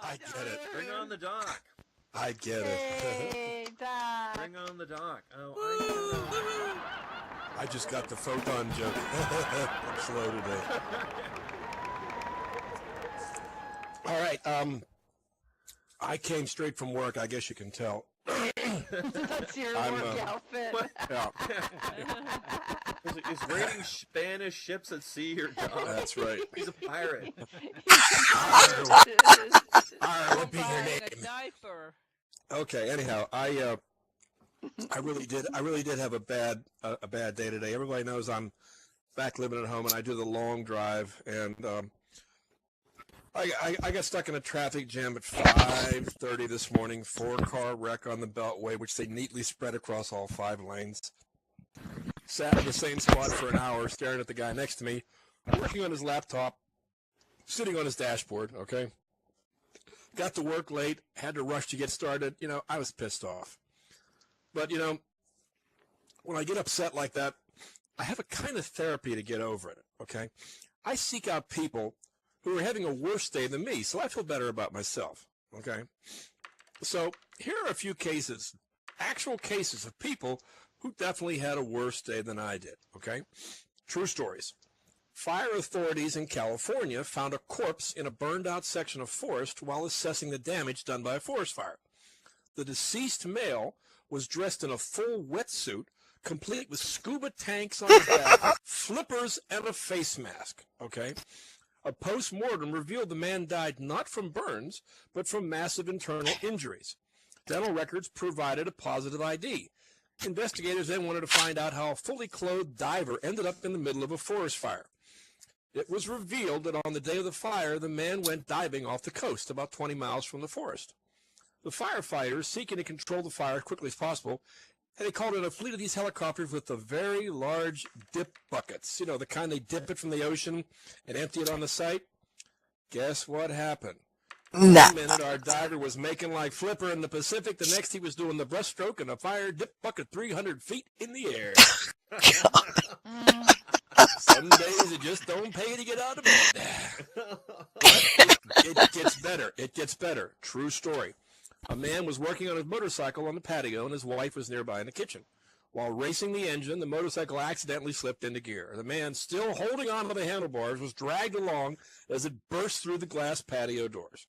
I get it. Bring on the doc. I get it. Hey, Doc. Bring on the doc. Oh, I just got the photon joke. I'm slow today. All right. I came straight from work. I guess you can tell. That's your work outfit. Yeah. Is raiding Spanish ships at sea your job? That's right. He's a pirate. All right, what be your Buying name? a diaper. Okay. Anyhow, I really did have a bad day today. Everybody knows I'm back living at home, and I do the long drive, and I got stuck in a traffic jam at 5:30 this morning. 4-car wreck on the Beltway, which they neatly spread across all 5 lanes. Sat in the same spot for an hour, staring at the guy next to me, working on his laptop, sitting on his dashboard. Okay. Got to work late, had to rush to get started. You know, I was pissed off. But, you know, when I get upset like that, I have a kind of therapy to get over it, okay? I seek out people who are having a worse day than me, so I feel better about myself, okay? So here are a few cases, actual cases of people who definitely had a worse day than I did, okay? True stories. Fire authorities in California found a corpse in a burned-out section of forest while assessing the damage done by a forest fire. The deceased male was dressed in a full wetsuit, complete with scuba tanks on his back, flippers, and a face mask, okay? A post-mortem revealed the man died not from burns, but from massive internal injuries. Dental records provided a positive ID. Investigators then wanted to find out how a fully clothed diver ended up in the middle of a forest fire. It was revealed that on the day of the fire, the man went diving off the coast, about 20 miles from the forest. The firefighters, seeking to control the fire as quickly as possible, they called in a fleet of these helicopters with the very large dip buckets. You know, the kind they dip it from the ocean and empty it on the site. Guess what happened? No. 1 minute, our diver was making like Flipper in the Pacific. The next, he was doing the breaststroke in a fire dip bucket 300 feet in the air. Some days it just don't pay to get out of bed. But it gets better. It gets better. True story. A man was working on his motorcycle on the patio, and his wife was nearby in the kitchen. While racing the engine, the motorcycle accidentally slipped into gear. The man, still holding on to the handlebars, was dragged along as it burst through the glass patio doors.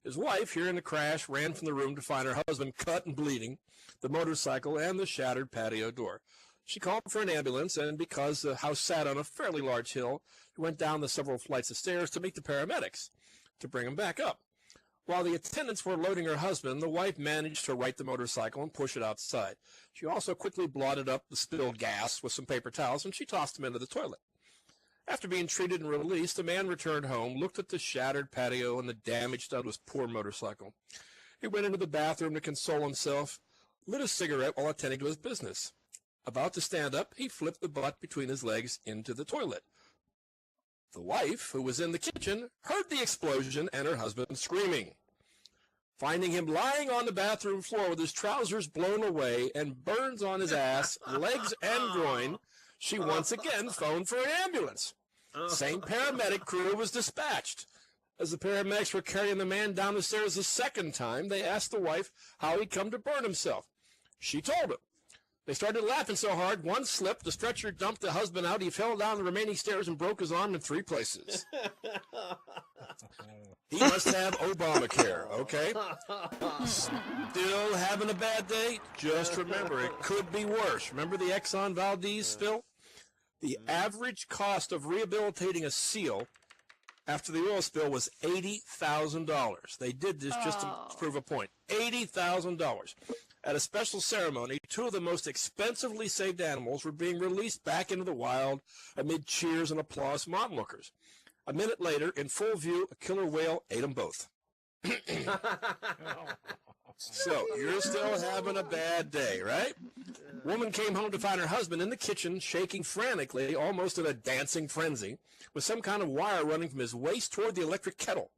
His wife, hearing the crash, ran from the room to find her husband cut and bleeding, the motorcycle, and the shattered patio door. She called for an ambulance, and because the house sat on a fairly large hill, she went down the several flights of stairs to meet the paramedics to bring him back up. While the attendants were loading her husband, the wife managed to right the motorcycle and push it outside. She also quickly blotted up the spilled gas with some paper towels, and she tossed him into the toilet. After being treated and released, the man returned home, looked at the shattered patio and the damage done to his poor motorcycle. He went into the bathroom to console himself, lit a cigarette while attending to his business. About to stand up, he flipped the butt between his legs into the toilet. The wife, who was in the kitchen, heard the explosion and her husband screaming. Finding him lying on the bathroom floor with his trousers blown away and burns on his ass, legs, and groin, she once again phoned for an ambulance. Same paramedic crew was dispatched. As the paramedics were carrying the man down the stairs a second time, they asked the wife how he'd come to burn himself. She told them. They started laughing so hard, one slipped, the stretcher dumped the husband out, he fell down the remaining stairs and broke his arm in 3 places. He must have Obamacare, okay? Still having a bad day? Just remember, it could be worse. Remember the Exxon Valdez spill? The average cost of rehabilitating a seal after the oil spill was $80,000. They did this just to prove a point. $80,000. At a special ceremony, 2 of the most expensively saved animals were being released back into the wild amid cheers and applause from onlookers. A minute later, in full view, a killer whale ate them both. So, you're still having a bad day, right? Woman came home to find her husband in the kitchen, shaking frantically, almost in a dancing frenzy, with some kind of wire running from his waist toward the electric kettle.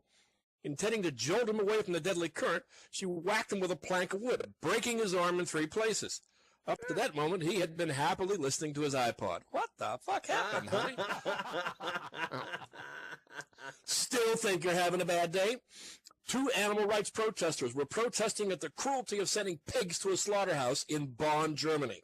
Intending to jolt him away from the deadly current, she whacked him with a plank of wood, breaking his arm in 3 places. Up to that moment, he had been happily listening to his iPod. What the fuck happened, honey? Still think you're having a bad day? 2 animal rights protesters were protesting at the cruelty of sending pigs to a slaughterhouse in Bonn, Germany.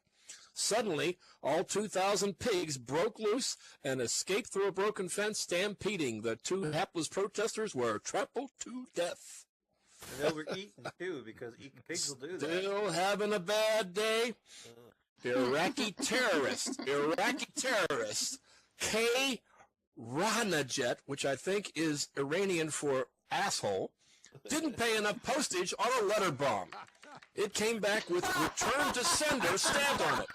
Suddenly, all 2,000 pigs broke loose and escaped through a broken fence, stampeding. The 2 hapless protesters were trampled to death. And they were eaten, too, because eating pigs will do that. Still having a bad day? Iraqi terrorist K. Ranajet, which I think is Iranian for asshole, didn't pay enough postage on a letter bomb. It came back with return to sender stamped on it.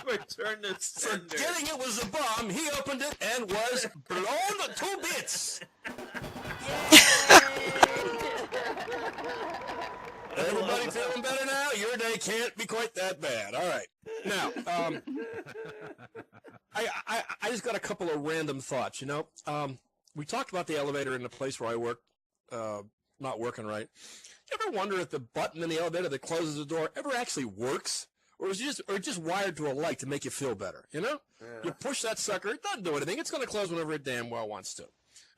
Return to sender. Forgetting it was a bomb, he opened it and was blown to bits. Everybody feeling better now? Your day can't be quite that bad. All right. Now, I just got a couple of random thoughts, you know. We talked about the elevator in the place where I work not working right. You ever wonder if the button in the elevator that closes the door ever actually works? Or is it just wired to a light to make you feel better, you know? Yeah. You push that sucker, it doesn't do anything. It's going to close whenever it damn well wants to.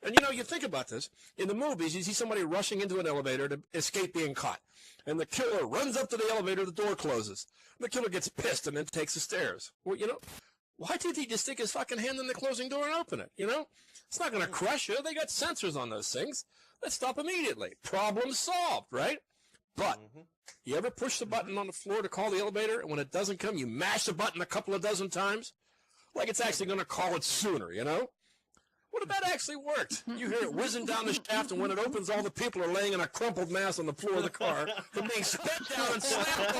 And, you know, you think about this. In the movies, you see somebody rushing into an elevator to escape being caught. And the killer runs up to the elevator, the door closes. And the killer gets pissed and then takes the stairs. Well, you know, why didn't he just stick his fucking hand in the closing door and open it, you know? It's not going to crush you. They got sensors on those things. Let's stop immediately. Problem solved, right? But you ever push the button on the floor to call the elevator, and when it doesn't come, you mash the button a couple of dozen times? Like it's actually going to call it sooner, you know? What if that actually worked? You hear it whizzing down the shaft, and when it opens, all the people are laying in a crumpled mass on the floor of the car from being spit down and slammed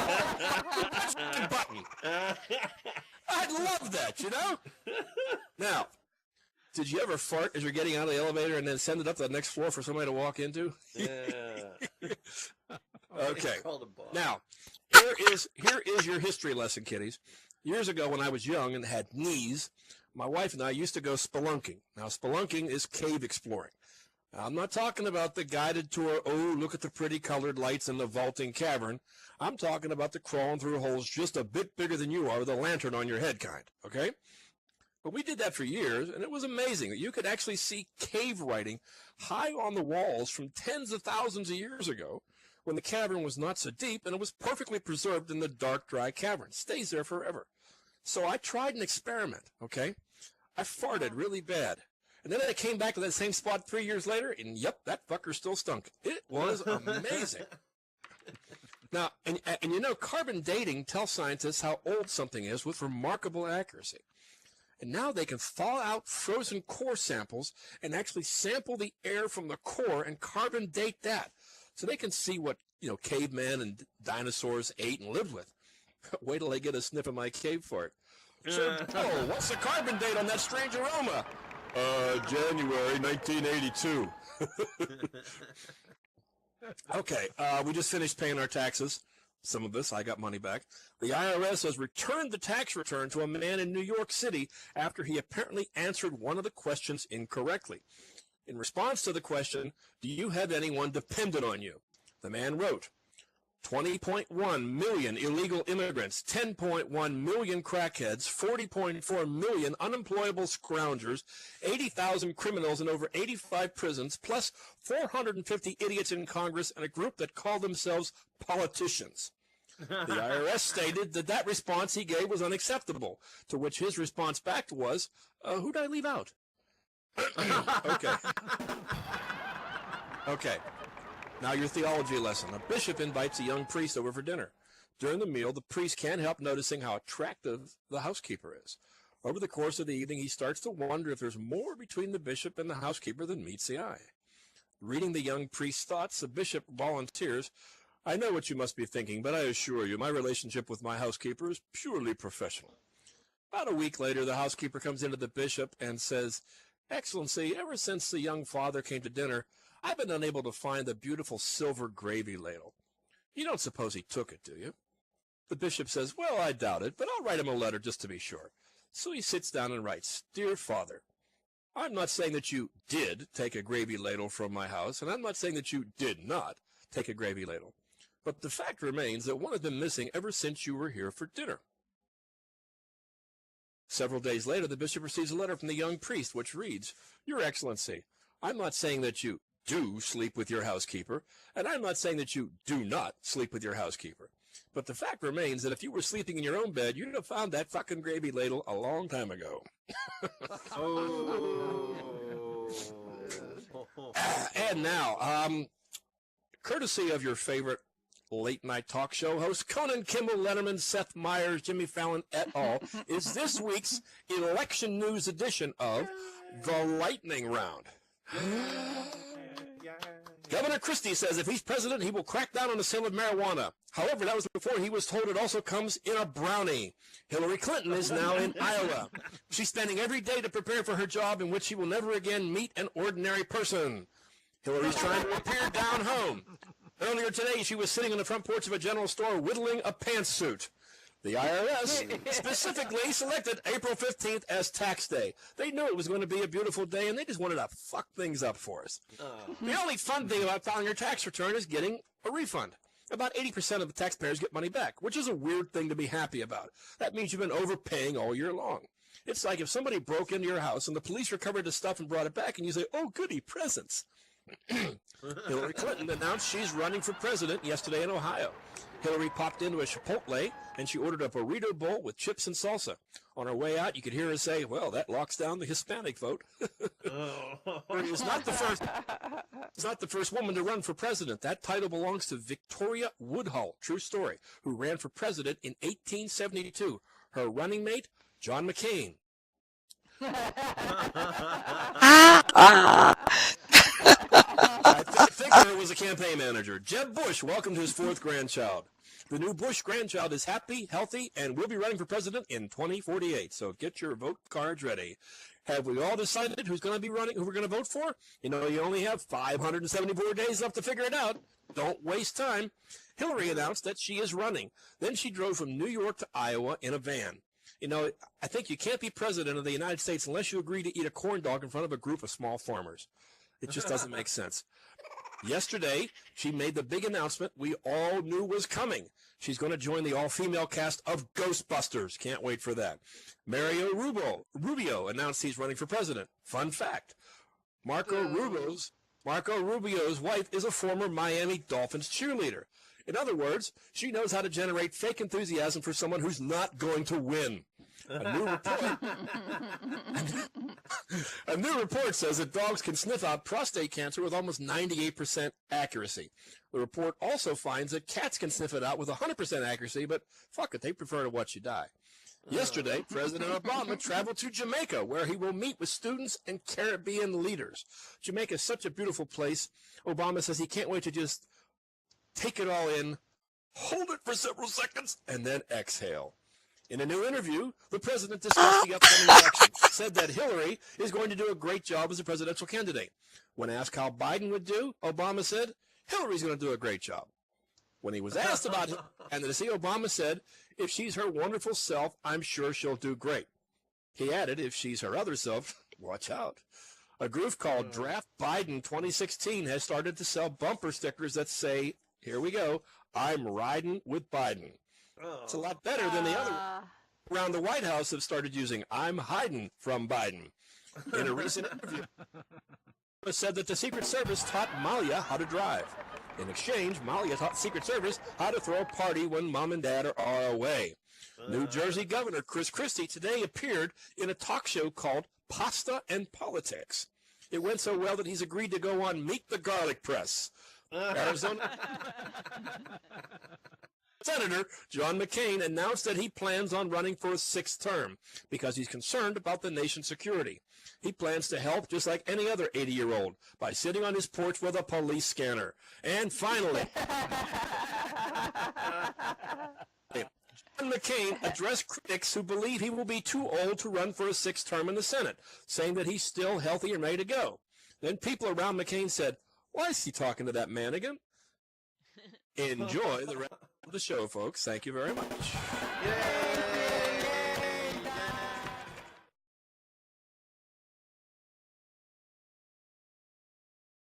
on the button. I'd love that, you know? Now, did you ever fart as you're getting out of the elevator and then send it up to the next floor for somebody to walk into? Yeah. Okay. It's called a bomb. Now, here is your history lesson, kiddies. Years ago when I was young and had knees, my wife and I used to go spelunking. Now, spelunking is cave exploring. Now, I'm not talking about the guided tour, oh, look at the pretty colored lights in the vaulting cavern. I'm talking about the crawling through holes just a bit bigger than you are with a lantern on your head kind, okay? But we did that for years, and it was amazing that you could actually see cave writing high on the walls from tens of thousands of years ago when the cavern was not so deep and it was perfectly preserved in the dark, dry cavern. It stays there forever. So I tried an experiment, okay? I farted really bad. And then I came back to that same spot 3 years later, and yep, that fucker still stunk. It was amazing. Now, and you know, carbon dating tells scientists how old something is with remarkable accuracy. And now they can thaw out frozen core samples and actually sample the air from the core and carbon date that. So they can see what, you know, cavemen and dinosaurs ate and lived with. Wait till they get a sniff of my cave fart. So, oh, what's the carbon date on that strange aroma? January 1982. Okay, we just finished paying our taxes. Some of us, I got money back. The IRS has returned the tax return to a man in New York City after he apparently answered one of the questions incorrectly. In response to the question, do you have anyone dependent on you? The man wrote, 20.1 million illegal immigrants, 10.1 million crackheads, 40.4 million unemployable scroungers, 80,000 criminals in over 85 prisons, plus 450 idiots in Congress and a group that call themselves politicians. The IRS stated that response he gave was unacceptable, to which his response back was, who'd I leave out? Okay. Okay. Now your theology lesson. A bishop invites a young priest over for dinner. During the meal, the priest can't help noticing how attractive the housekeeper is. Over the course of the evening, he starts to wonder if there's more between the bishop and the housekeeper than meets the eye. Reading the young priest's thoughts, the bishop volunteers, I know what you must be thinking, but I assure you, my relationship with my housekeeper is purely professional. About a week later, the housekeeper comes into the bishop and says, Excellency, ever since the young father came to dinner, I've been unable to find the beautiful silver gravy ladle. You don't suppose he took it, do you? The bishop says, well, I doubt it, but I'll write him a letter just to be sure. So he sits down and writes, Dear Father, I'm not saying that you did take a gravy ladle from my house, and I'm not saying that you did not take a gravy ladle. But the fact remains that one has been missing ever since you were here for dinner. Several days later, the bishop receives a letter from the young priest, which reads, Your Excellency, I'm not saying that you do sleep with your housekeeper, and I'm not saying that you do not sleep with your housekeeper. But the fact remains that if you were sleeping in your own bed, you'd have found that fucking gravy ladle a long time ago. And now, courtesy of your favorite late-night talk show host, Conan Kimball, Letterman, Seth Meyers, Jimmy Fallon, et al., is this week's election news edition of The Lightning Round. Governor Christie says if he's president, he will crack down on the sale of marijuana. However, that was before he was told it also comes in a brownie. Hillary Clinton is now in Iowa. She's spending every day to prepare for her job in which she will never again meet an ordinary person. Hillary's trying to appear down home. Earlier today, she was sitting on the front porch of a general store whittling a pantsuit. The IRS specifically selected April 15th as tax day. They knew it was going to be a beautiful day, and they just wanted to fuck things up for us. The only fun thing about filing your tax return is getting a refund. About 80% of the taxpayers get money back, which is a weird thing to be happy about. That means you've been overpaying all year long. It's like if somebody broke into your house and the police recovered the stuff and brought it back, and you say, oh, goody, presents. Hillary Clinton announced she's running for president yesterday in Ohio. Hillary popped into a Chipotle and she ordered a burrito bowl with chips and salsa. On her way out, you could hear her say, well, that locks down the Hispanic vote. It's not the first woman to run for president. That title belongs to Victoria Woodhull, true story, who ran for president in 1872. Her running mate, John McCain. I think her was a campaign manager. Jeb Bush welcomed his fourth grandchild. The new Bush grandchild is happy, healthy, and will be running for president in 2048. So get your vote cards ready. Have we all decided who's going to be running, who we're going to vote for? You know, you only have 574 days left to figure it out. Don't waste time. Hillary announced that she is running. Then she drove from New York to Iowa in a van. You know, I think you can't be president of the United States unless you agree to eat a corn dog in front of a group of small farmers. It just doesn't make sense. Yesterday, she made the big announcement we all knew was coming. She's going to join the all-female cast of Ghostbusters. Can't wait for that. Mario Rubio announced he's running for president. Fun fact, Marco Rubio's wife is a former Miami Dolphins cheerleader. In other words, she knows how to generate fake enthusiasm for someone who's not going to win. A new report says that dogs can sniff out prostate cancer with almost 98% accuracy. The report also finds that cats can sniff it out with 100% accuracy, but fuck it, they prefer to watch you die. Yesterday, President Obama traveled to Jamaica, where he will meet with students and Caribbean leaders. Jamaica is such a beautiful place. Obama says he can't wait to just take it all in, hold it for several seconds, and then exhale. In a new interview, the president discussed the upcoming election, said that Hillary is going to do a great job as a presidential candidate. When asked how Biden would do, Obama said, Hillary's going to do a great job. When he was asked about his candidacy, Obama said, if she's her wonderful self, I'm sure she'll do great. He added, if she's her other self, watch out. A group called Draft Biden 2016 has started to sell bumper stickers that say, here we go, I'm riding with Biden. It's a lot better than the other around the White House have started using I'm hiding from Biden. In a recent interview, it said that the Secret Service taught Malia how to drive. In exchange, Malia taught Secret Service how to throw a party when mom and dad are away. New Jersey Governor Chris Christie today appeared in a talk show called Pasta and Politics. It went so well that he's agreed to go on Meet the Garlic Press. Arizona Senator John McCain announced that he plans on running for a sixth term because he's concerned about the nation's security. He plans to help just like any other 80-year-old by sitting on his porch with a police scanner. And finally, John McCain addressed critics who believe he will be too old to run for a sixth term in the Senate, saying that he's still healthy and ready to go. Then people around McCain said, why is he talking to that man again? Enjoy the rest of the show, folks. Thank you very much. Yay!